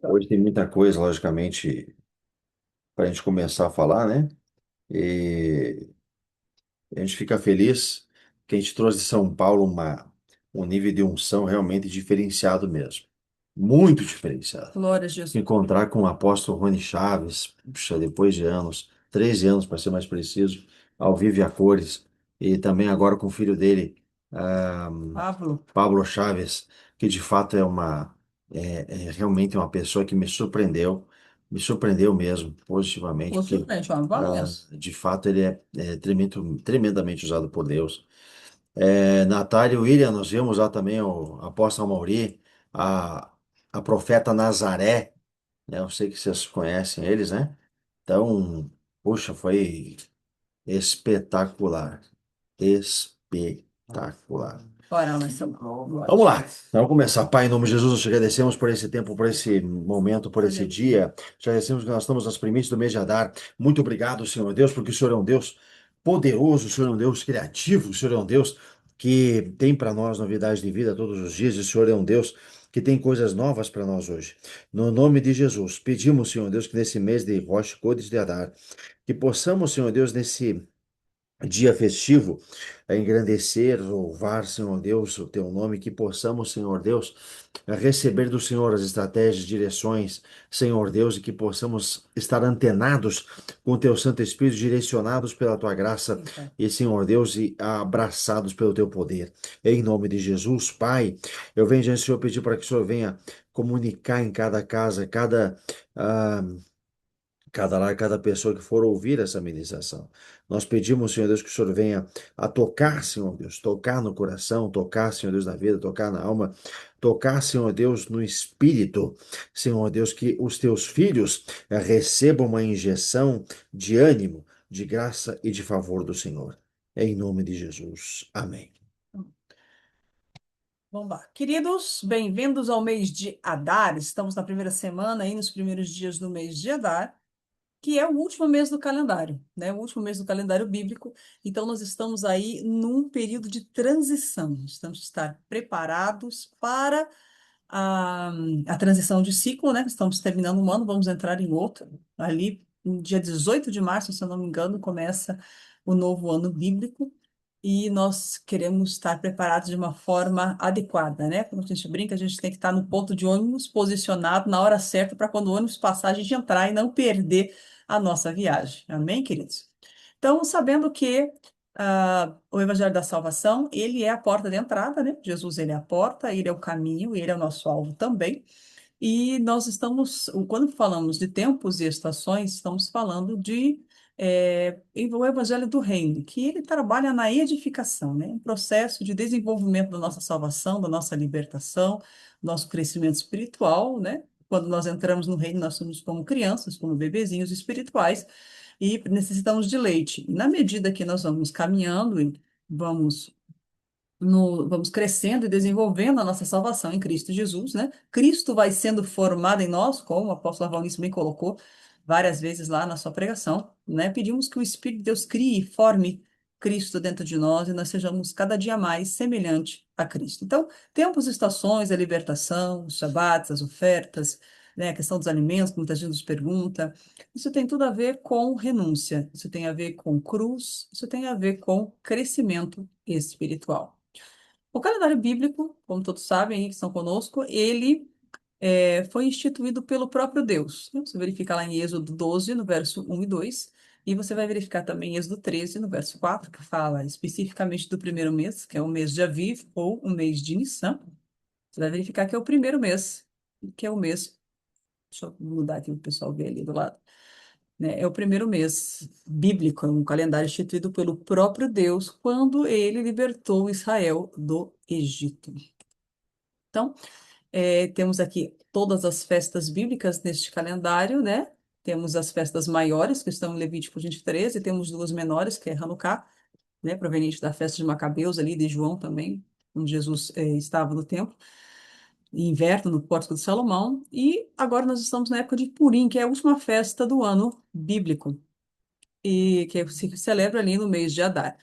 Hoje tem muita coisa, logicamente, para a gente começar a falar, né? E a gente fica feliz que a gente trouxe de São Paulo um nível de unção realmente diferenciado mesmo. Muito diferenciado. Glória a Jesus. Encontrar com o apóstolo Rony Chaves, puxa, depois de anos, 13 anos para ser mais preciso, ao vivo e a cores, e também agora com o filho dele, ah, Pablo, Pablo Chaves, que de fato é realmente uma pessoa que me surpreendeu mesmo, positivamente, porque possivelmente, uma Valença. de fato ele é tremendamente usado por Deus. Natália e William, nós vimos lá também o apóstolo Mauri, a, a profeta Nazaré, né? Eu sei que vocês conhecem eles, né? Então, puxa, foi espetacular. Espetacular. Ora, mas são glória a Vamos lá, Jesus. vamos começar. Pai, em nome de Jesus, nós te agradecemos por esse tempo, por esse momento, por esse Aleluia. dia. Te agradecemos que nós estamos nas primícias do mês de Adar. Muito obrigado, Senhor Deus, porque o Senhor é um Deus poderoso, o Senhor é um Deus criativo, o Senhor é um Deus que tem para nós novidades de vida todos os dias, e o Senhor é um Deus que tem coisas novas para nós hoje. No nome de Jesus, pedimos, Senhor Deus, que nesse mês de Rosh Chodesh de Adar, que possamos, Senhor Deus, nesse dia festivo, a engrandecer, louvar, Senhor Deus, o teu nome, que possamos, Senhor Deus, receber do Senhor as estratégias, direções, Senhor Deus, e que possamos estar antenados com o teu Santo Espírito, direcionados pela tua graça Sim, Pai. e, Senhor Deus, e abraçados pelo teu poder. Em nome de Jesus, Pai, eu venho diante do Senhor pedir para que o Senhor venha comunicar em cada casa, ah, cada lar, cada pessoa que for ouvir essa ministração. Nós pedimos, Senhor Deus, que o Senhor venha a tocar, Senhor Deus, tocar no coração, tocar, Senhor Deus, na vida, tocar na alma, tocar, Senhor Deus, no espírito. Senhor Deus, que os teus filhos recebam uma injeção de ânimo, de graça e de favor do Senhor. Em nome de Jesus. Amém. Vamos lá. Queridos, bem-vindos ao mês de Adar. Estamos na primeira semana, aí nos primeiros dias do mês de Adar, que é o último mês do calendário, né? O último mês do calendário bíblico. Então, nós estamos aí num período de transição. Estamos estar preparados para a, a transição de ciclo, né? Estamos terminando um ano, vamos entrar em outro. Ali, no dia 18 de março, se eu não me engano, começa o novo ano bíblico. E nós queremos estar preparados de uma forma adequada, né? Quando a gente brinca, a gente tem que estar no ponto de ônibus posicionado na hora certa para quando o ônibus passar, a gente entrar e não perder a nossa viagem. Amém, queridos? Então, sabendo que o Evangelho da Salvação, ele é a porta de entrada, né? Jesus, ele é a porta, ele é o caminho, ele é o nosso alvo também. E nós estamos, quando falamos de tempos e estações, estamos falando de o Evangelho do Reino, que ele trabalha na edificação, né? Um processo de desenvolvimento da nossa salvação, da nossa libertação, nosso crescimento espiritual, né? Quando nós entramos no reino, nós somos como crianças, como bebezinhos espirituais, e necessitamos de leite. E na medida que nós vamos caminhando e vamos vamos crescendo e desenvolvendo a nossa salvação em Cristo Jesus, né? Cristo vai sendo formado em nós, como o apóstolo Valnice bem colocou várias vezes lá na sua pregação, né? Pedimos que o Espírito de Deus crie e forme Cristo dentro de nós e nós sejamos cada dia mais semelhante a Cristo. Então, tempos, estações, a libertação, os shabaats, as ofertas, né? A questão dos alimentos, que muita gente nos pergunta. Isso tem tudo a ver com renúncia, isso tem a ver com cruz, isso tem a ver com crescimento espiritual. O calendário bíblico, como todos sabem aí que estão conosco, ele foi instituído pelo próprio Deus. Você verifica lá em Êxodo 12, no verso 1 e 2, e você vai verificar também em Êxodo 13, no verso 4, que fala especificamente do primeiro mês, que é o mês de Aviv, ou o mês de Nissan. Você vai verificar que é o primeiro mês, que é o mês. Deixa eu mudar aqui para o pessoal ver ali do lado, né? É o primeiro mês bíblico, é um calendário instituído pelo próprio Deus quando ele libertou Israel do Egito. Então, temos aqui todas as festas bíblicas neste calendário, né? Temos as festas maiores, que estão em Levítico 23, e temos duas menores, que é Hanukkah, né? Proveniente da festa de Macabeus, ali de João também, onde Jesus estava no templo, e inverno no Pórtico de Salomão. E agora nós estamos na época de Purim, que é a última festa do ano bíblico, e que se celebra ali no mês de Adar.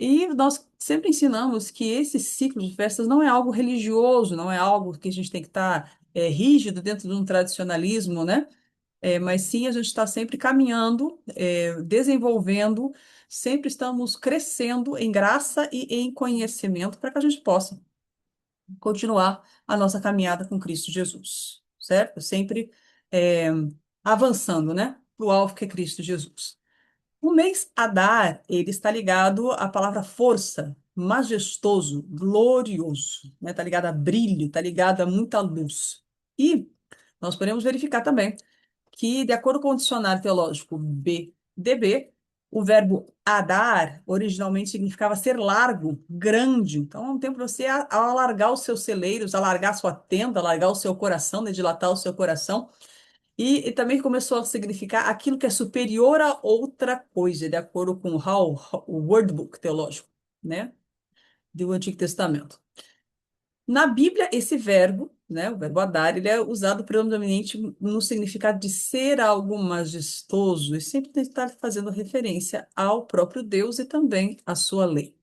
E nós sempre ensinamos que esse ciclo de festas não é algo religioso, não é algo que a gente tem que estar rígido dentro de um tradicionalismo, né? Mas sim, a gente está sempre caminhando, desenvolvendo, sempre estamos crescendo em graça e em conhecimento para que a gente possa continuar a nossa caminhada com Cristo Jesus, certo? Sempre é, avançando, né? Para o alvo que é Cristo Jesus. O mês Adar, ele está ligado à palavra força, majestoso, glorioso, né? Está ligado a brilho, está ligado a muita luz. E nós podemos verificar também que, de acordo com o dicionário teológico BDB, o verbo adar originalmente significava ser largo, grande. Então, é um tempo para você alargar os seus celeiros, alargar a sua tenda, alargar o seu coração, né, dilatar o seu coração. E também começou a significar aquilo que é superior a outra coisa, de acordo com o Word Book teológico, né, do Antigo Testamento. Na Bíblia, esse verbo, né, o verbo adar, ele é usado predominantemente no significado de ser algo majestoso e sempre está fazendo referência ao próprio Deus e também à sua lei.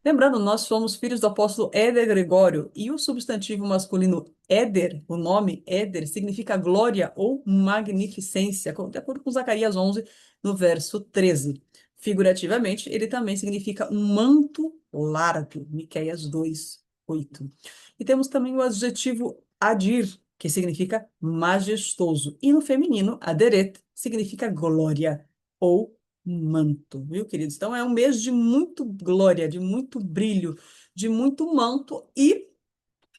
Lembrando, nós somos filhos do apóstolo Éder Gregório e o substantivo masculino Éder, o nome Éder, significa glória ou magnificência, de acordo com Zacarias 11, no verso 13. Figurativamente, ele também significa um manto largo, Miqueias 2, 8. E temos também o adjetivo adir, que significa majestoso. E no feminino, aderet, significa glória ou manto, viu, queridos? Então é um mês de muito glória, de muito brilho, de muito manto e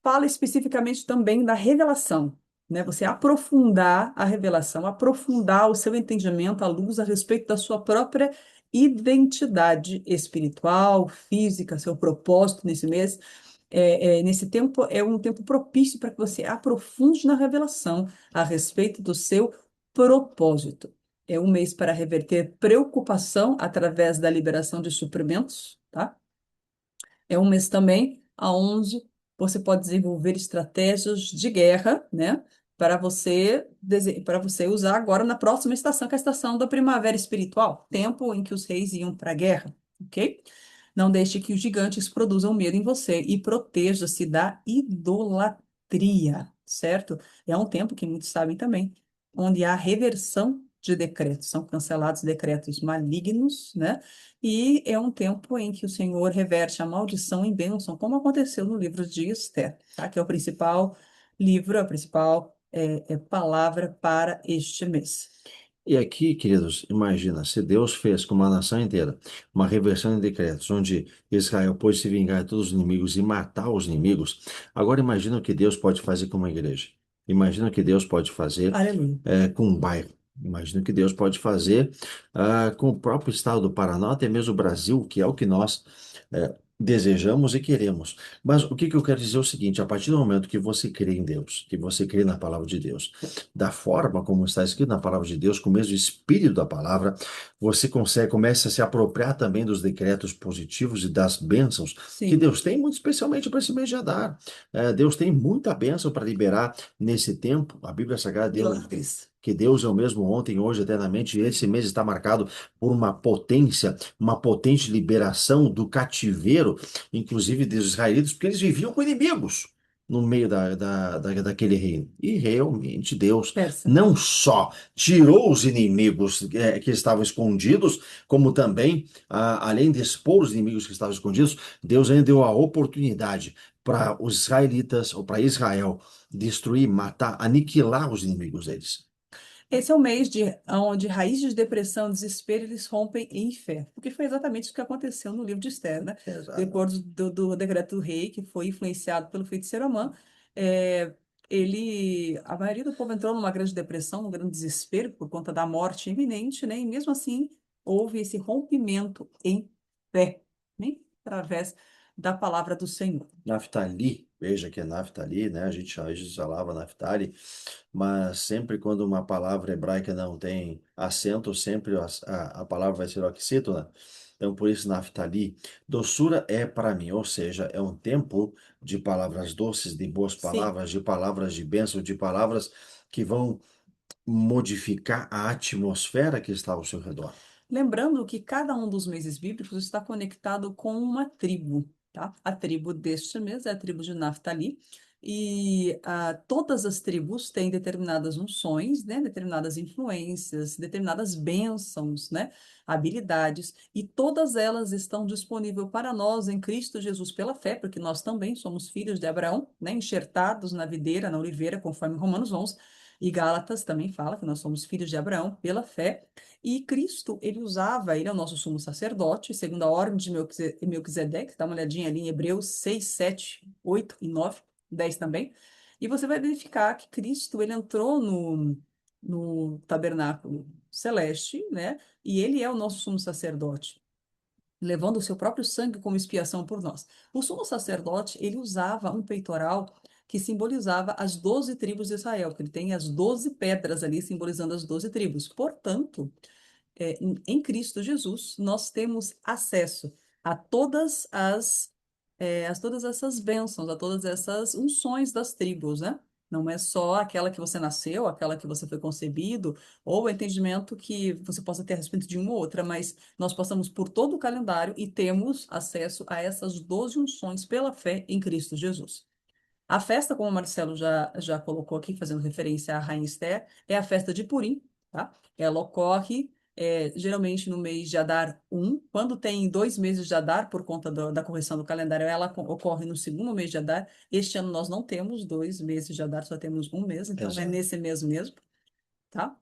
fala especificamente também da revelação, né? Você aprofundar a revelação, aprofundar o seu entendimento, a luz a respeito da sua própria identidade espiritual, física, seu propósito nesse mês. Nesse tempo é um tempo propício para que você aprofunde na revelação a respeito do seu propósito. É um mês para reverter preocupação através da liberação de suprimentos, tá? É um mês também onde você pode desenvolver estratégias de guerra, né? Para você usar agora na próxima estação, que é a estação da primavera espiritual, tempo em que os reis iam para a guerra, ok? Não deixe que os gigantes produzam medo em você e proteja-se da idolatria, certo? É um tempo que muitos sabem também, onde há reversão de decretos, são cancelados decretos malignos, né? E é um tempo em que o Senhor reverte a maldição em bênção, como aconteceu no livro de Esther, tá? Que é o principal livro, a principal palavra para este mês. E aqui, queridos, imagina, se Deus fez com uma nação inteira uma reversão de decretos, onde Israel pôde se vingar de todos os inimigos e matar os inimigos, agora imagina o que Deus pode fazer com uma igreja. Imagina o que Deus pode fazer Aleluia. com um bairro. Imagina o que Deus pode fazer com o próprio estado do Paraná, até mesmo o Brasil, que é o que nós desejamos e queremos. Mas o que que eu quero dizer é o seguinte: a partir do momento que você crê em Deus, que você crê na palavra de Deus, da forma como está escrito na palavra de Deus, com o mesmo espírito da palavra, você começa a se apropriar também dos decretos positivos e das bênçãos que Sim, Deus tem, muito especialmente para esse mês de Adar. Deus tem muita bênção para liberar nesse tempo. A Bíblia Sagrada glória diz a Cristo. que Deus é o mesmo ontem, hoje, eternamente, e esse mês está marcado por uma potente liberação do cativeiro, inclusive dos israelitas, porque eles viviam com inimigos no meio daquele reino. E realmente Deus Peça. não só tirou os inimigos que estavam escondidos, como também, além de expor os inimigos que estavam escondidos, Deus ainda deu a oportunidade para os israelitas, ou para Israel, destruir, matar, aniquilar os inimigos deles. Esse é o mês onde raízes de depressão, desespero, eles rompem em fé. Porque foi exatamente o que aconteceu no livro de Esther, né? Exato. Depois do decreto do rei, que foi influenciado pelo feiticeiro Amã, é, a maioria do povo entrou numa grande depressão, num grande desespero por conta da morte iminente, né? E mesmo assim, houve esse rompimento em fé, né? Através da palavra do Senhor. Naftali, veja que é Naftali, né? A gente falava Naftali, mas sempre quando uma palavra hebraica não tem acento, sempre a palavra vai ser oxítona. Então, por isso, Naftali, doçura é para mim, ou seja, é um tempo de palavras doces, de boas Sim. palavras, de palavras de bênção, de palavras que vão modificar a atmosfera que está ao seu redor. Lembrando que cada um dos meses bíblicos está conectado com uma tribo, tá? A tribo deste mês é a tribo de Naftali, e todas as tribos têm determinadas unções, né? Determinadas influências, determinadas bênçãos, né? Habilidades, e todas elas estão disponíveis para nós em Cristo Jesus pela fé, porque nós também somos filhos de Abraão, né? Enxertados na videira, na oliveira, conforme Romanos 11, e Gálatas também fala que nós somos filhos de Abraão pela fé. E Cristo, ele usava, ele é o nosso sumo sacerdote, segundo a ordem de Melquisedeque, dá uma olhadinha ali em Hebreus 6, 7, 8 e 9, 10 também. E você vai verificar que Cristo, ele entrou no tabernáculo celeste, né? E ele é o nosso sumo sacerdote, levando o seu próprio sangue como expiação por nós. O sumo sacerdote, ele usava um peitoral que simbolizava as 12 tribos de Israel, que ele tem as 12 pedras ali simbolizando as 12 tribos. Portanto, em Cristo Jesus, nós temos acesso a todas essas bênçãos, a todas essas unções das tribos, né? Não é só aquela que você nasceu, aquela que você foi concebido, ou o entendimento que você possa ter a respeito de uma ou outra, mas nós passamos por todo o calendário e temos acesso a essas 12 unções pela fé em Cristo Jesus. A festa, como o Marcelo já colocou aqui, fazendo referência à Rainha Esther, é a festa de Purim, tá? Ela ocorre geralmente no mês de Adar 1. Quando tem 2 meses de Adar, por conta da correção do calendário, ela ocorre no segundo mês de Adar. Este ano nós não temos 2 meses de Adar, só temos um mês, então é Exato. nesse mês mesmo, tá?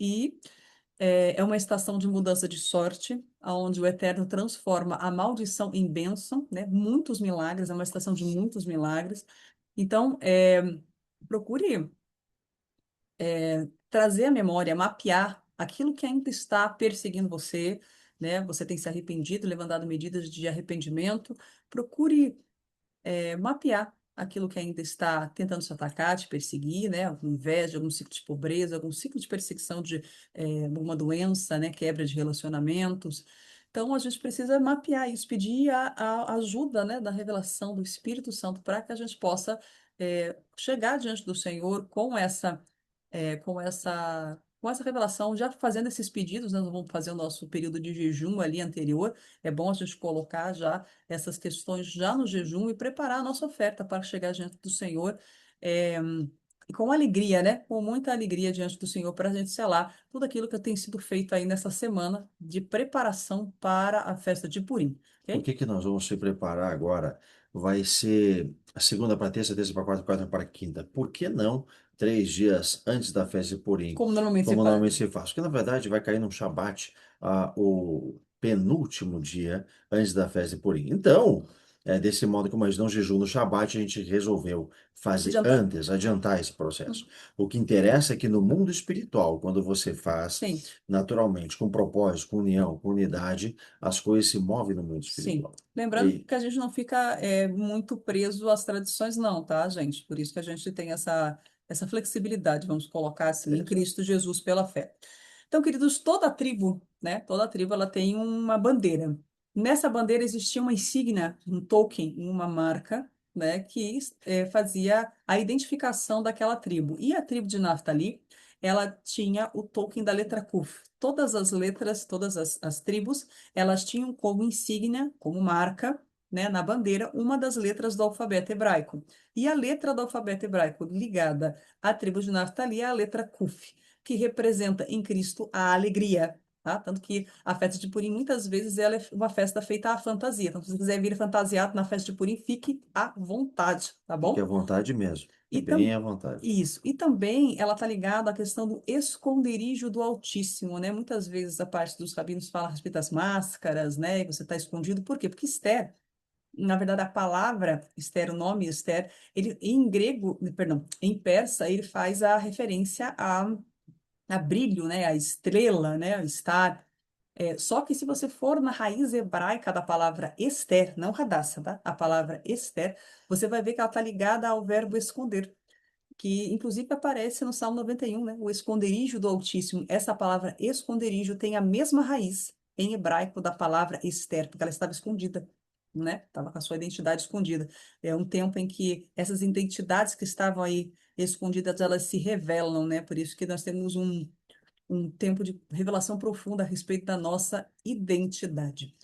E é uma estação de mudança de sorte, onde o Eterno transforma a maldição em bênção, né? Muitos milagres, é uma estação de muitos milagres. Então, procure trazer à memória, mapear aquilo que ainda está perseguindo você, né? Você tem se arrependido, levantado medidas de arrependimento. Procure mapear aquilo que ainda está tentando te atacar, te perseguir, né? Alguma inveja, algum ciclo de pobreza, algum ciclo de perseguição de alguma doença, né? Quebra de relacionamentos. Então, a gente precisa mapear isso, pedir a ajuda, né, da revelação do Espírito Santo para que a gente possa chegar diante do Senhor com essa revelação, já fazendo esses pedidos, nós vamos fazer o nosso período de jejum ali anterior. É bom a gente colocar já essas questões já no jejum e preparar a nossa oferta para chegar diante do Senhor, é, e com alegria, né? Com muita alegria diante do Senhor, para a gente selar tudo aquilo que tem sido feito aí nessa semana de preparação para a festa de Purim, O ok? que que nós vamos se preparar agora? Vai ser a segunda para terça, terça para quarta, quarta para quinta. Por que não 3 dias antes da festa de Purim, Como normalmente se como faz. normalmente se faz? Porque na verdade vai cair num Shabat, o penúltimo dia antes da festa de Purim. Então, desse modo, como a gente não jejum no Shabat, a gente resolveu fazer Adiantar. antes, adiantar esse processo. Uhum. O que interessa é que no mundo espiritual, quando você faz Sim, naturalmente, com propósito, com união, com unidade, as coisas se movem no mundo sim. espiritual. Lembrando E que a gente não fica muito preso às tradições, não, tá, gente? Por isso que a gente tem essa flexibilidade, vamos colocar assim, em Exato. Cristo Jesus pela fé. Então, queridos, toda a tribo, né? Toda a tribo, ela tem uma bandeira. Nessa bandeira existia uma insígnia, um token, uma marca, né? Que fazia a identificação daquela tribo. E a tribo de Naftali, ela tinha o token da letra Kuf. Todas as letras, todas as tribos, elas tinham como insígnia, como marca, né, na bandeira, uma das letras do alfabeto hebraico. E a letra do alfabeto hebraico ligada à tribo de Naftali é a letra Kuf, que representa em Cristo a alegria. Tá? Tanto que a festa de Purim, muitas vezes, ela é uma festa feita à fantasia. Então, se você quiser vir fantasiado na festa de Purim, fique à vontade, tá fique à bom? vontade mesmo. Fique E bem tam... à vontade. Isso. E também ela está ligada à questão do esconderijo do Altíssimo, né? Muitas vezes a parte dos rabinos fala a respeito das máscaras, né? Que você está escondido. Por quê? Porque Esther, na verdade, a palavra Esther, o nome Esther, ele em grego, perdão, em persa, ele faz a referência a brilho, né? A estrela, né? A estar. Só que se você for na raiz hebraica da palavra Esther, não Hadassah, tá? A palavra Esther, você vai ver que ela está ligada ao verbo esconder, que inclusive aparece no Salmo 91, né? O esconderijo do Altíssimo. Essa palavra esconderijo tem a mesma raiz em hebraico da palavra Esther, porque ela estava escondida, né? Estava com a sua identidade escondida. É um tempo em que essas identidades que estavam aí escondidas, elas se revelam, né? Por isso que nós temos um tempo de revelação profunda a respeito da nossa identidade.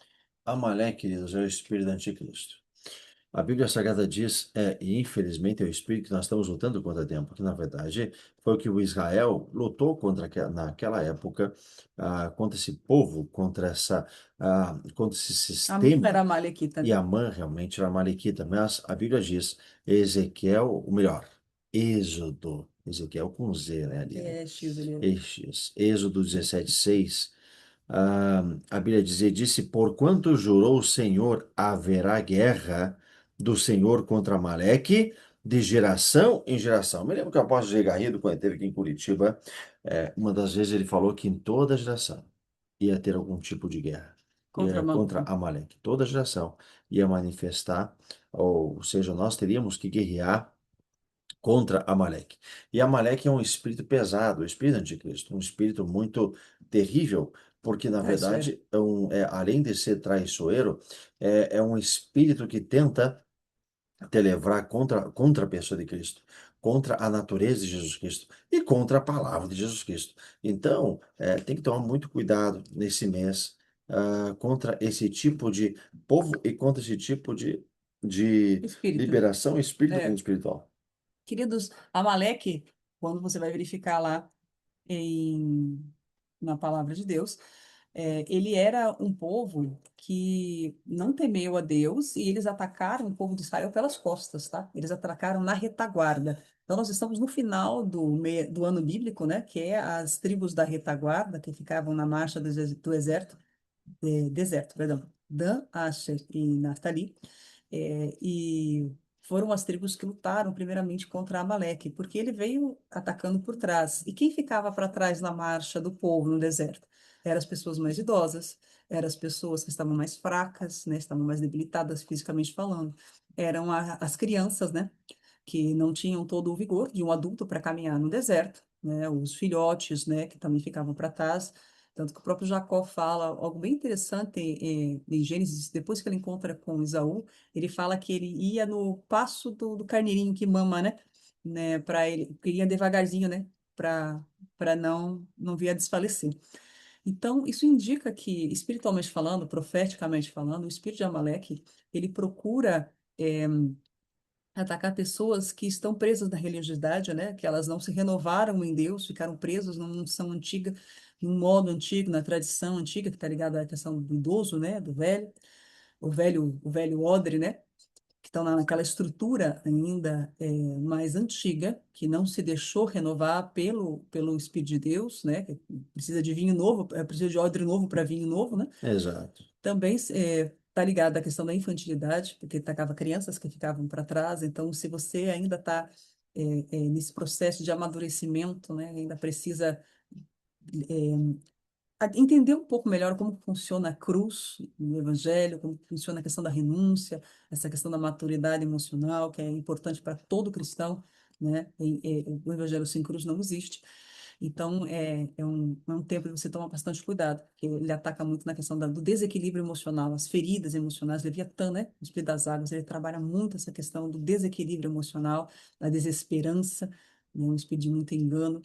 Amaleque, queridos, é o espírito do anticristo. A Bíblia Sagrada diz, e infelizmente é o espírito que nós estamos lutando contra tempo, que na verdade foi o que o Israel lutou contra naquela época, contra esse povo, contra esse Amã era sistema, amalequita, e né? Amã realmente era malequita, mas a Bíblia diz, Ezequiel, o melhor, Êxodo, Ezequiel com Z, né, ali, né? É, X, ele... Êxodo 17:6. A Bíblia diz, disse, porquanto jurou o Senhor, haverá guerra do Senhor contra Amaleque de geração em geração. Me lembro que o apóstolo G. Garrido, quando ele esteve aqui em Curitiba, uma das vezes ele falou que em toda geração ia ter algum tipo de guerra contra contra Amã. Amaleque. Toda geração ia manifestar, ou seja, nós teríamos que guerrear contra Amaleque. E Amaleque é um espírito pesado, o espírito anticristo, um espírito muito terrível, porque na Traiçoeiro. verdade, além de ser traiçoeiro, é um espírito que tenta te levar contra a pessoa de Cristo, contra a natureza de Jesus Cristo e contra a palavra de Jesus Cristo. Então, tem que tomar muito cuidado nesse mês, contra esse tipo de povo e contra esse tipo de Espírito, né? liberação, espírito do mundo É. espiritual. Queridos, Amaleque, quando você vai verificar lá na palavra de Deus, ele era um povo que não temeu a Deus e eles atacaram o povo de Israel pelas costas, tá? Eles atacaram na retaguarda. Então, nós estamos no final do ano bíblico, né? Que é as tribos da retaguarda que ficavam na marcha do deserto, perdão, Dan, Asher e Naftali. E foram as tribos que lutaram primeiramente contra Amaleque, porque ele veio atacando por trás. E quem ficava para trás na marcha do povo no deserto? Eram as pessoas mais idosas, eram as pessoas que estavam mais fracas, né, estavam mais debilitadas fisicamente falando. Eram as crianças, né, que não tinham todo o vigor de um adulto para caminhar no deserto, né, os filhotes, né, que também ficavam para trás. Tanto que o próprio Jacó fala algo bem interessante em Gênesis, depois que ele encontra com Esaú, ele fala que ele ia no passo do carneirinho que mama, né, para ele, ele ia devagarzinho, né, para não vir a desfalecer. Então, isso indica que, espiritualmente falando, profeticamente falando, o espírito de Amaleque, ele procura atacar pessoas que estão presas na religiosidade, né, que elas não se renovaram em Deus, ficaram presas numa unção antiga, num modo antigo, na tradição antiga, que está ligada à questão do idoso, né, do velho, o velho odre, né, que estão naquela estrutura ainda mais antiga, que não se deixou renovar pelo Espírito de Deus, né? Que precisa de vinho novo, precisa de odre novo para vinho novo, né? Exato. Também está ligado à questão da infantilidade, porque atacava crianças que ficavam para trás. Então, se você ainda está nesse processo de amadurecimento, né? Ainda precisa entender um pouco melhor como funciona a cruz no Evangelho, como funciona a questão da renúncia, essa questão da maturidade emocional, que é importante para todo cristão, né? O Evangelho sem cruz não existe. Então, é um tempo de você tomar bastante cuidado, porque ele ataca muito na questão do desequilíbrio emocional, as feridas emocionais. Leviatã, né? O Espírito das Águas, ele trabalha muito essa questão do desequilíbrio emocional, da desesperança, né? Um espírito de muito engano.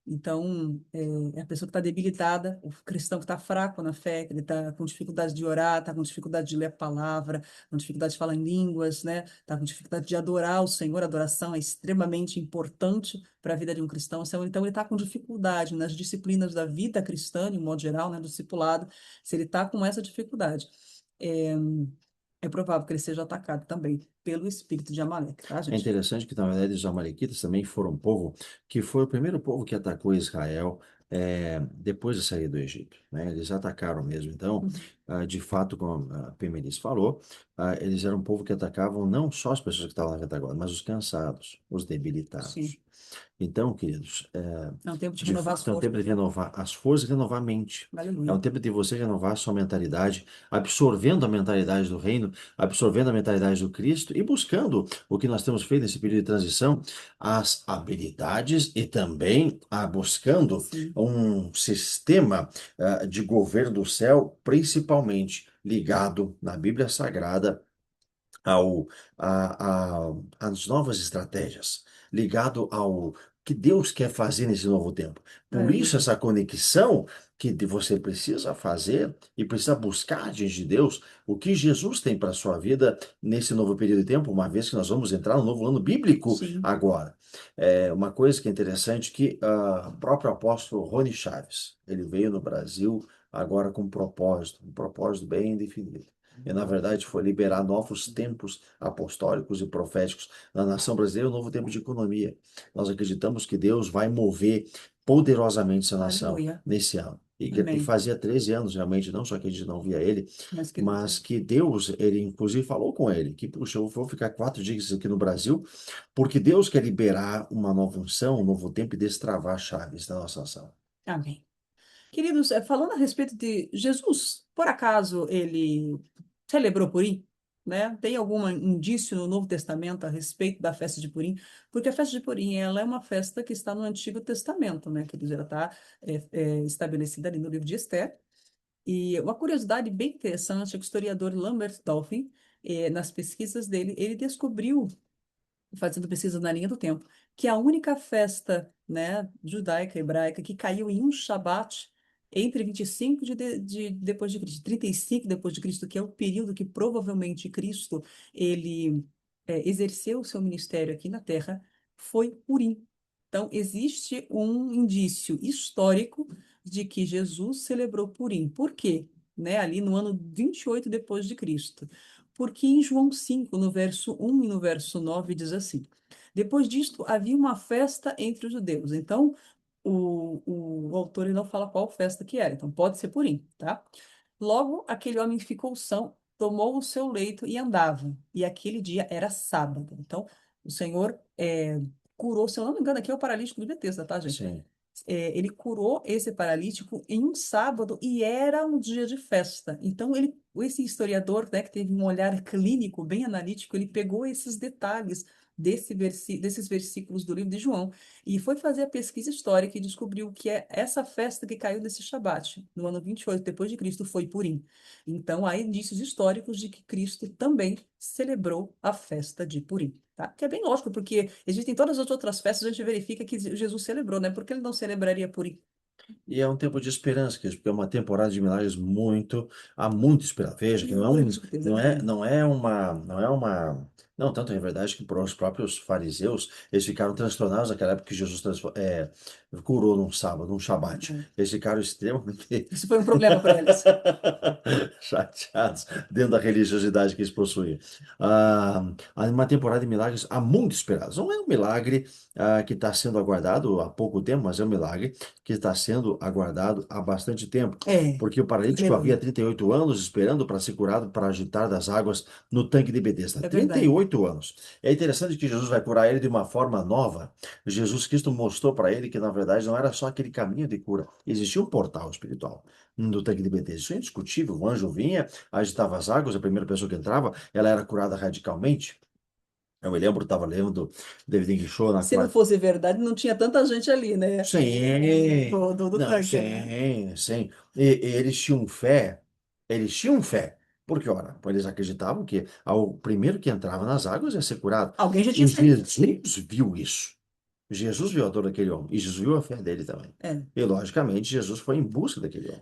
Então, é a pessoa que está debilitada, o cristão que está fraco na fé, que ele está com dificuldade de orar, está com dificuldade de ler a palavra, com dificuldade de falar em línguas, né? Está com dificuldade de adorar o Senhor. A adoração é extremamente importante para a vida de um cristão. Então, ele está com dificuldade nas disciplinas da vida cristã, de um modo geral, né? Do discipulado. Se ele está com essa dificuldade, é, é provável que ele seja atacado também pelo espírito de Amaleque, tá, É gente? interessante que, na verdade, os amalequitas também foram um povo que foi o primeiro povo que atacou Israel depois de sair do Egito, né? Eles atacaram mesmo. Então, Uhum. de fato, como a Pimelis falou, eles eram um povo que atacavam não só as pessoas que estavam na retaguarda, mas os cansados, os Sim. debilitados. Então, queridos, É um tempo de de renovar as fato é um tempo de forças, né? renovar as forças e renovar a mente. É um Aleluia. tempo de você renovar a sua mentalidade, absorvendo a mentalidade do reino, absorvendo a mentalidade do Cristo e buscando o que nós temos feito nesse período de transição, as habilidades e também buscando Sim, um sistema de governo do céu, principalmente ligado na Bíblia Sagrada ao, às novas estratégias, ligado ao que Deus quer fazer nesse novo tempo. Por isso, Aleluia. essa conexão você precisa fazer e precisa buscar diante de Deus o que Jesus tem para a sua vida nesse novo período de tempo, uma vez que nós vamos entrar no novo ano bíblico Sim. agora. Uma coisa que é interessante que o próprio apóstolo Rony Chaves, ele veio no Brasil agora com um propósito bem definido. E, na verdade, foi liberar novos tempos apostólicos e proféticos na nação brasileira, um novo tempo de economia. Nós acreditamos que Deus vai mover poderosamente essa nação Aleluia. nesse ano. E Amém. fazia 13 anos, realmente, não só que a gente não via ele, Mas que Deus. mas que Deus, ele inclusive falou com ele, que, puxa, eu vou ficar 4 dias aqui no Brasil, porque Deus quer liberar uma nova unção, um novo tempo e destravar chaves da nossa nação. Amém. Queridos, falando a respeito de Jesus, por acaso ele celebrou Purim? Né? Tem algum indício no Novo Testamento a respeito da festa de Purim? Porque a festa de Purim ela é uma festa que está no Antigo Testamento, né? Quer dizer, ela está estabelecida ali no livro de Esther. E uma curiosidade bem interessante é que o historiador Lambert Dolphin, nas pesquisas dele, ele descobriu fazendo pesquisa na linha do tempo, que a única festa, né, judaica, hebraica, que caiu em um Shabat entre 25 depois de Cristo, 35 depois de Cristo, que é o período que provavelmente Cristo ele exerceu o seu ministério aqui na Terra, foi Purim. Então, existe um indício histórico de que Jesus celebrou Purim. Por quê? Né, ali no ano 28 depois de Cristo. Porque em João 5 no verso 1 e no verso 9 diz assim: Depois disto havia uma festa entre os judeus. Então, o autor ele não fala qual festa que era, então pode ser Purim, tá? Logo, aquele homem ficou são, tomou o seu leito e andava. E aquele dia era sábado. Então, o Senhor curou, se eu não me engano, aqui é o paralítico de Betesda, tá, gente? Sim. Ele curou esse paralítico em um sábado e era um dia de festa. Então, esse historiador, né, que teve um olhar clínico bem analítico, ele pegou esses detalhes desses versículos do livro de João e foi fazer a pesquisa histórica e descobriu que essa festa que caiu nesse Shabat, no ano 28 depois de Cristo, foi Purim. Então, há indícios históricos de que Cristo também celebrou a festa de Purim. Tá? Que é bem lógico, porque existem todas as outras festas, a gente verifica que Jesus celebrou, né? Porque ele não celebraria Purim? E é um tempo de esperança, porque é uma temporada de milagres há muito esperança. Veja que Com certeza, amém. não, tanto é verdade que para os próprios fariseus, eles ficaram transtornados naquela época que Jesus curou num sábado, num shabat. É. Eles ficaram extremamente Isso foi um problema para eles. chateados dentro da religiosidade que eles possuíam. Há uma temporada de milagres há muito esperados. Não é um milagre que está sendo aguardado há pouco tempo, mas é um milagre que está sendo aguardado há bastante tempo, É, porque o paralítico havia aleluia. 38 anos esperando para ser curado para agitar das águas no tanque de Betesda. É trinta e verdade. oito anos. É interessante que Jesus vai curar ele de uma forma nova. Jesus Cristo mostrou para ele que, na verdade, não era só aquele caminho de cura, existia um portal espiritual do tanque de Betesda. Isso é indiscutível. O anjo vinha, agitava as águas, a primeira pessoa que entrava, ela era curada radicalmente. Eu me lembro, estava lendo David Show na Se não quarta. fosse verdade, não tinha tanta gente ali, né? Sim, Do não, tanque, né? sim, sim. Eles tinham fé, porque, ora, eles acreditavam que o primeiro que entrava nas águas ia ser curado. Alguém já tinha E saído. Jesus viu isso. Jesus viu a dor daquele homem, e Jesus viu a fé dele também. É. E, logicamente, Jesus foi em busca daquele homem.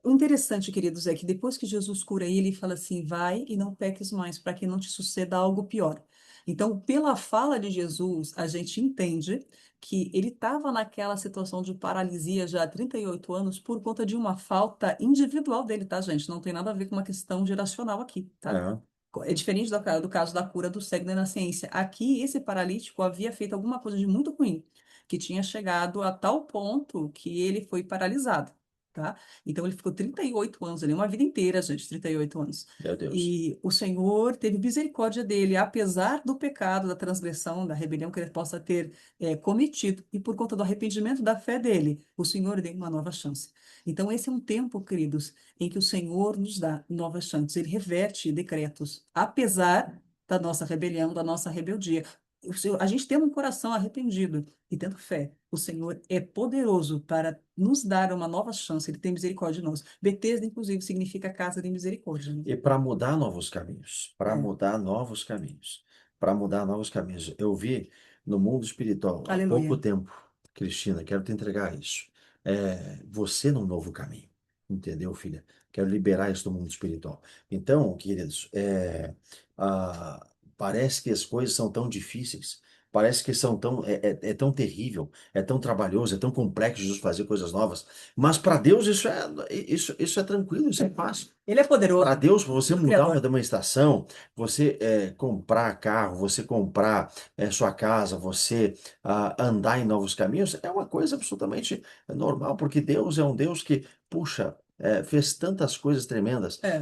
O interessante, queridos, é que depois que Jesus cura ele, ele fala assim: vai e não peques mais, para que não te suceda algo pior. Então, pela fala de Jesus, a gente entende que ele estava naquela situação de paralisia já há 38 anos por conta de uma falta individual dele, tá, gente? Não tem nada a ver com uma questão geracional aqui, tá? É, É diferente do caso da cura do cego da nascença. Aqui, esse paralítico havia feito alguma coisa de muito ruim, que tinha chegado a tal ponto que ele foi paralisado, tá? Então, ele ficou 38 anos ali, uma vida inteira, gente, 38 anos. meu Deus. E o Senhor teve misericórdia dele, apesar do pecado, da transgressão, da rebelião que ele possa ter cometido, e por conta do arrependimento da fé dele, o Senhor deu uma nova chance. Então, esse é um tempo, queridos, em que o Senhor nos dá novas chances. Ele reverte decretos, apesar da nossa rebelião, da nossa rebeldia. A gente tendo um coração arrependido e tendo fé, o Senhor é poderoso para nos dar uma nova chance. Ele tem misericórdia de nós. Betesda, inclusive, significa casa de misericórdia, né? E para mudar novos caminhos, para É, mudar novos caminhos, para mudar novos caminhos. Eu vi. no mundo espiritual, há pouco Aleluia. tempo, Cristina, quero te entregar isso. Você num novo caminho, entendeu, filha? Quero liberar isso do mundo espiritual. Então, queridos, ah, parece que as coisas são tão difíceis, parece que são tão, é tão terrível, é tão trabalhoso, é tão complexo de fazer coisas novas, mas para Deus isso é tranquilo, isso é fácil. Ele é Para poderoso, Deus, você o mudar uma Criador. demonstração, você comprar carro, você comprar sua casa, você andar em novos caminhos, é uma coisa absolutamente normal, porque Deus é um Deus que, puxa, fez tantas coisas tremendas É.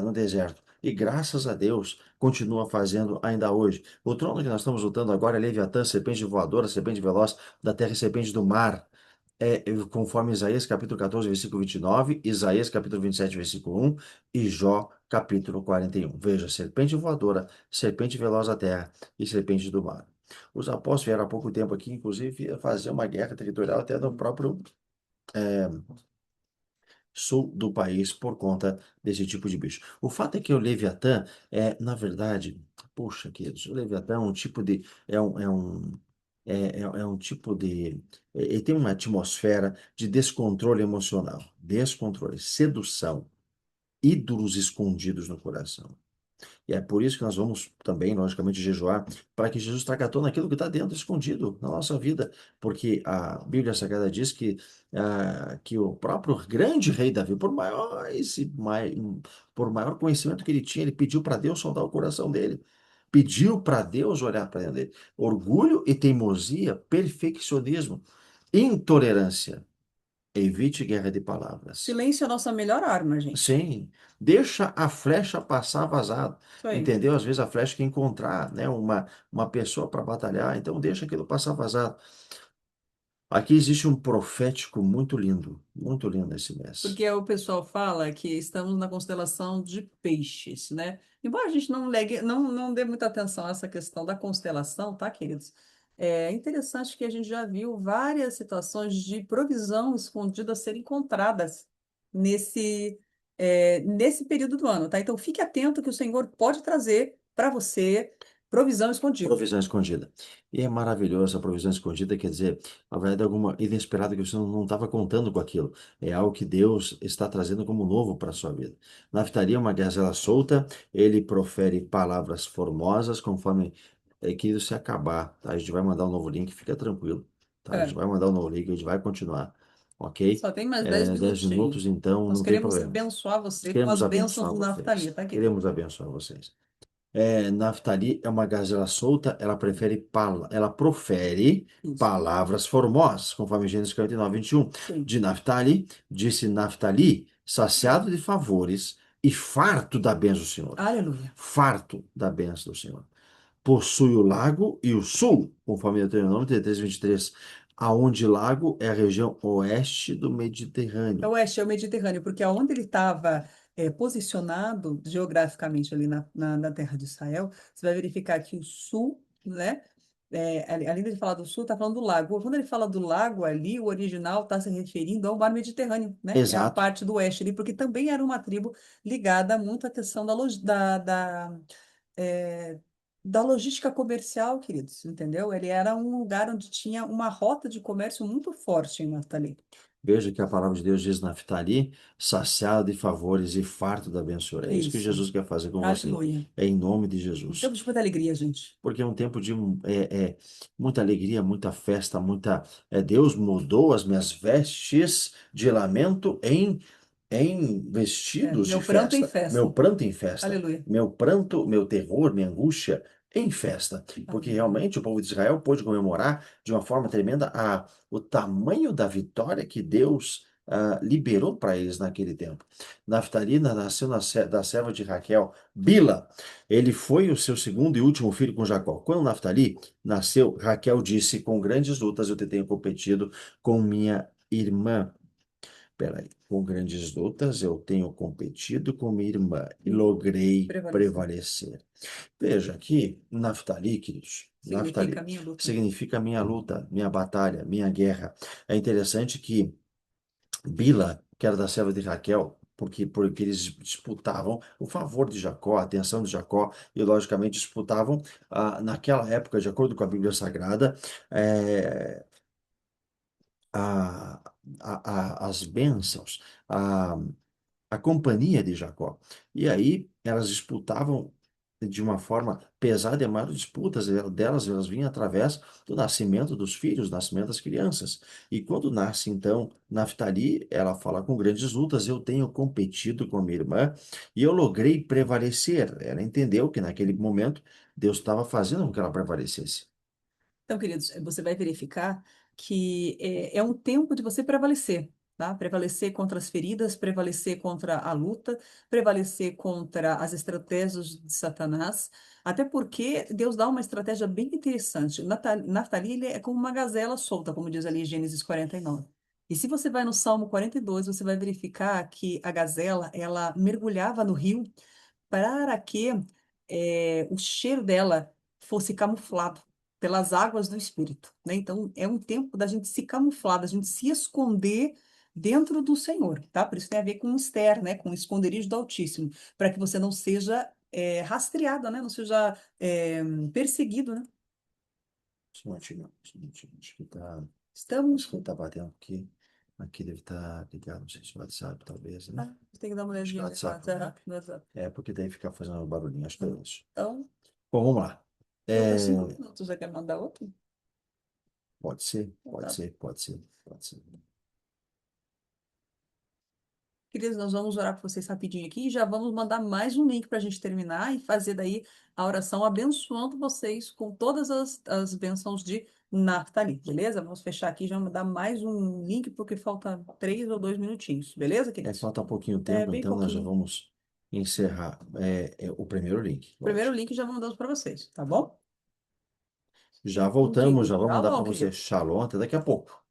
no deserto. E graças a Deus, continua fazendo ainda hoje. O trono que nós estamos lutando agora é Leviatã, serpente voadora, serpente veloz da terra e serpente do mar. Conforme Isaías capítulo 14, versículo 29, Isaías capítulo 27, versículo 1 e Jó capítulo 41. Veja, serpente voadora, serpente veloz da terra e serpente do mar. Os apóstolos vieram há pouco tempo aqui, inclusive, fazer uma guerra territorial até no próprio sul do país por conta desse tipo de bicho. O fato é que o Leviatã na verdade, puxa, queridos, o Leviatã é um tipo de, é um tipo de, ele tem uma atmosfera de descontrole emocional, descontrole, sedução, ídolos escondidos no coração. E é por isso que nós vamos também, logicamente, jejuar, para que Jesus traga à tona aquilo que está dentro, escondido na nossa vida. Porque a Bíblia Sagrada diz que o próprio grande rei Davi, por maior conhecimento que ele tinha, ele pediu para Deus sondar o coração dele. Pediu para Deus olhar para dentro dele. Orgulho e teimosia, perfeccionismo, intolerância. Evite guerra de palavras. Silêncio é a nossa melhor arma, gente. Sim, deixa a flecha passar vazado, Isso aí. entendeu? Às vezes a flecha quer encontrar, né, uma pessoa para batalhar, então deixa aquilo passar vazado. Aqui existe um profético muito lindo esse mês. Porque o pessoal fala que estamos na constelação de peixes, né? Embora a gente não dê muita atenção a essa questão da constelação, tá, queridos? É interessante que a gente já viu várias situações de provisão escondida a serem encontradas nesse, nesse período do ano, tá? Então fique atento que o Senhor pode trazer para você provisão escondida. Provisão escondida. E é maravilhoso a provisão escondida, quer dizer, na verdade, alguma inesperada que você não estava contando com aquilo. É algo que Deus está trazendo como novo para a sua vida. Naftali é uma gazela solta, ele profere palavras formosas conforme que se acabar. Tá? A gente vai mandar um novo link, fica tranquilo. Tá? A gente É, vai mandar um novo link, a gente vai continuar. Ok? só tem mais 10 10 minutinhos. minutos, então Nós não tem queremos problema. abençoar você com Queremos as bênçãos abençoar do vocês. Naftali, tá, querido? Queremos abençoar vocês. Naftali é uma gazela solta, ela profere Isso. palavras formosas, conforme Gênesis 49, 21. Sim. De Naftali, disse Naftali, saciado de favores e farto da bênção do Senhor. Aleluia. Farto da bênção do Senhor. Possui o lago e o sul, conforme Deuteronômio 33, 23. Aonde lago é a região oeste do É o Mediterrâneo. oeste, é o Mediterrâneo, porque aonde ele estava posicionado geograficamente ali na terra de Israel, você vai verificar que o sul, né? Além de falar do sul, está falando do lago. Quando ele fala do lago ali, o original está se referindo ao mar Mediterrâneo, né? É a Exato. parte do oeste ali, porque também era uma tribo ligada muito à questão é, da logística comercial, queridos, entendeu? Ele era um lugar onde tinha uma rota de comércio muito forte em Naftali. Veja que a palavra de Deus diz Naftali, saciado de favores e farto da bênção. É isso que Isso. Jesus quer fazer com você. Aleluia. É em nome de Jesus. Temos muita alegria, gente. Porque é um tempo de muita alegria, muita festa, Deus mudou as minhas vestes de lamento em vestidos de Meu pranto em festa. Meu festa. pranto em festa. Aleluia. Meu pranto, meu terror, minha angústia em festa. Porque Aleluia. realmente o povo de Israel pôde comemorar de uma forma tremenda o tamanho da vitória que Deus liberou para eles naquele tempo. Naftali nasceu da serva de Raquel, Bila. Ele foi o seu segundo e último filho com Jacó. Quando Naftali nasceu, Raquel disse: Com grandes lutas eu te tenho competido com minha irmã. Peraí, com grandes lutas eu tenho competido com minha irmã e E logrei prevalecer. prevalecer. Veja aqui, Naftali, queridos, Significa Naftali minha luta. significa minha luta, minha batalha, minha guerra. É interessante que Bila, que era da serva de Raquel, porque eles disputavam o favor de Jacó, a atenção de Jacó, e logicamente disputavam, naquela época, de acordo com a Bíblia Sagrada, eh, a, as bênçãos, a companhia de Jacó. E aí elas disputavam de uma forma pesada, e a maior disputas delas, elas vinham através do nascimento dos filhos, do nascimento das crianças. E quando nasce, então, Naftali, ela fala: com grandes lutas eu tenho competido com minha irmã e eu logrei prevalecer. Ela entendeu que naquele momento Deus estava fazendo com que ela prevalecesse. Então, queridos, você vai verificar que é um tempo de você prevalecer, tá? Prevalecer contra as feridas, prevalecer contra a luta, prevalecer contra as estratégias de Satanás, até porque Deus dá uma estratégia bem interessante. Naftali, ele é como uma gazela solta, como diz ali em Gênesis 49. E se você vai no Salmo 42, você vai verificar que a gazela, ela mergulhava no rio para que o cheiro dela fosse camuflado pelas águas do Espírito, né? Então, é um tempo da gente se camuflar, da gente se esconder dentro do Senhor, tá? Por isso tem a ver com Esther, né? Com o esconderijo do Altíssimo, para que você não seja rastreada, né? Não seja perseguido, né? Só um minutinho, só um minutinho. Estamos... Acho que ele tá batendo aqui. Aqui deve estar ligado, não sei se o WhatsApp, talvez, né? Ah, tem que dar uma Acho que é olhadinha o no WhatsApp. WhatsApp, no WhatsApp. É, porque daí fica fazendo barulhinho, acho que é isso. Então, Bom, vamos lá. falta É, 5 minutos, já quer mandar outro? pode ser, Então pode tá. ser, pode ser, pode ser. Queridos, nós vamos orar por vocês rapidinho aqui e já vamos mandar mais um link para a gente terminar e fazer daí a oração abençoando vocês com todas as bênçãos de Naftali, beleza? Vamos fechar aqui e já mandar mais um link porque falta 3 ou 2 minutinhos, beleza, É, queridos? falta pouquinho É, tempo, bem então nós já pouquinho. vamos encerrar o primeiro link, O primeiro lógico. link já mandamos para vocês, tá bom? Já Então, voltamos, já querido, vou tá mandar para bom, você. querido. Shalom, até daqui a pouco.